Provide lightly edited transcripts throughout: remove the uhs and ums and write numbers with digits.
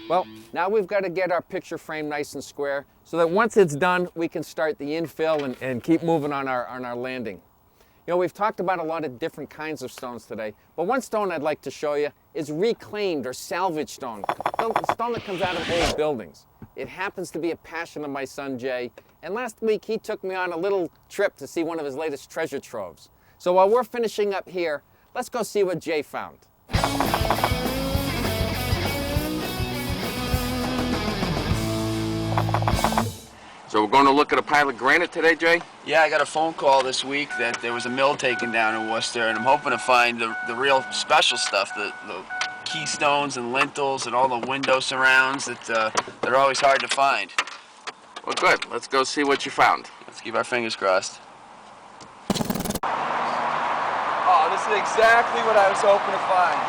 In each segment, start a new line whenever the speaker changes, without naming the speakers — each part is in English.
Well, now we've got to get our picture frame nice and square so that once it's done, we can start the infill and keep moving on our landing. You know, we've talked about a lot of different kinds of stones today, but one stone I'd like to show you is reclaimed or salvage stone, the stone that comes out of old buildings. It happens to be a passion of my son Jay, and last week he took me on a little trip to see one of his latest treasure troves. So while we're finishing up here, let's go see what Jay found. So we're going to look at a pile of granite today, Jay?
Yeah, I got a phone call this week that there was a mill taken down in Worcester, and I'm hoping to find the real special stuff, the keystones and lintels and all the window surrounds that are always hard to find.
Well, good. Let's go see what you found.
Let's keep our fingers crossed. Oh, this is exactly what I was hoping to find.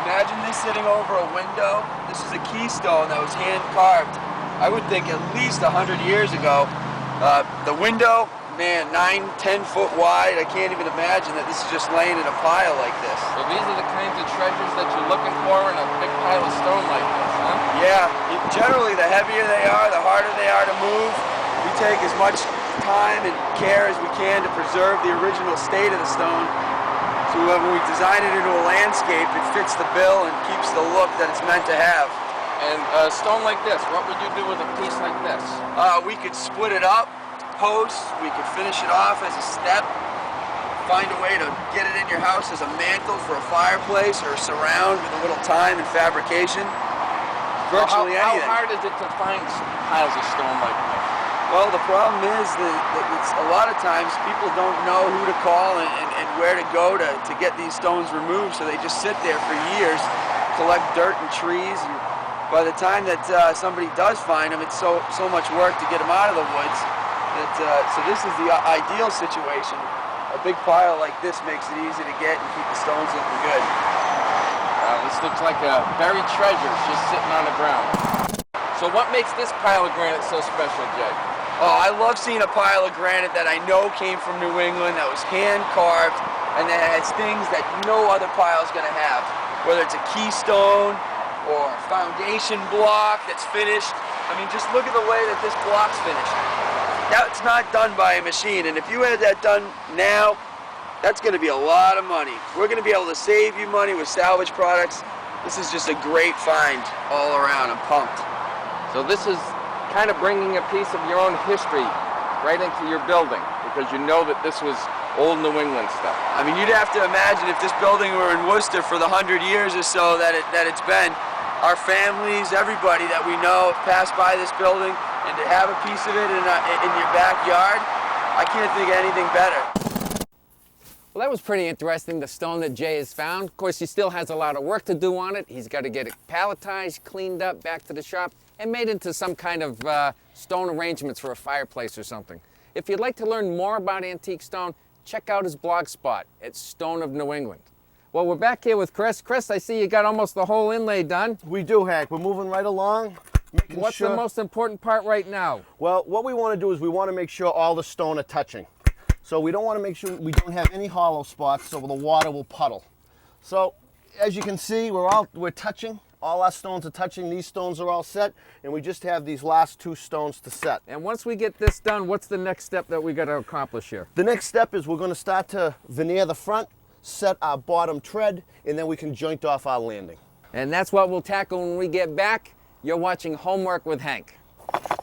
Imagine this sitting over a window. This is a keystone that was hand-carved. I would think at least 100 years ago. The window, man, 9-10 foot wide. I can't even imagine that this is just laying in a pile like this.
So these are the kinds of treasures that you're looking for in a big pile of stone like this, huh?
Yeah, generally the heavier they are, the harder they are to move. We take as much time and care as we can to preserve the original state of the stone. So when we design it into a landscape, it fits the bill and keeps the look that it's meant to have.
And a stone like this, what would you do with a piece like this?
We could split it up, posts, we could finish it off as a step, find a way to get it in your house as a mantle for a fireplace or a surround with a little time and fabrication. Virtually anything.
How hard is it to find piles of stone like this?
Well, the problem is that it's, a lot of times people don't know who to call and where to go to get these stones removed, so they just sit there for years, collect dirt and trees. And by the time that somebody does find them, it's so much work to get them out of the woods. So this is the ideal situation. A big pile like this makes it easy to get and keep the stones looking good.
This looks like a buried treasure just sitting on the ground. So what makes this pile of granite so special, Jay?
Oh, I love seeing a pile of granite that I know came from New England, that was hand-carved, and that has things that no other pile is going to have. Whether it's a keystone, or a foundation block that's finished. I mean, just look at the way that this block's finished. That's not done by a machine, and if you had that done now, that's going to be a lot of money. We're going to be able to save you money with salvage products. This is just a great find all around. I'm pumped.
So this is kind of bringing a piece of your own history right into your building, because you know that this was old New England stuff.
I mean, you'd have to imagine if this building were in Worcester for the 100 years or so that it's been, our families, everybody that we know passed by this building, and to have a piece of it in your backyard, I can't think of anything better.
Well, that was pretty interesting, the stone that Jay has found. Of course, he still has a lot of work to do on it. He's got to get it palletized, cleaned up, back to the shop, and made into some kind of stone arrangements for a fireplace or something. If you'd like to learn more about antique stone, check out his blog spot at Stone of New England. Well, we're back here with Chris. Chris, I see you got almost the whole inlay done.
We do, Hank. We're moving right along.
What's the most important part right now?
Well, what we want to do is we want to make sure all the stone are touching. So we don't want to make sure we don't have any hollow spots so the water will puddle. So as you can see, we're touching. All our stones are touching. These stones are all set, and we just have these last two stones to set.
And once we get this done, what's the next step that we got to accomplish here?
The next step is we're going to start to veneer the front, set our bottom tread, and then we can joint off our landing.
And that's what we'll tackle when we get back. You're watching Homework with Hank.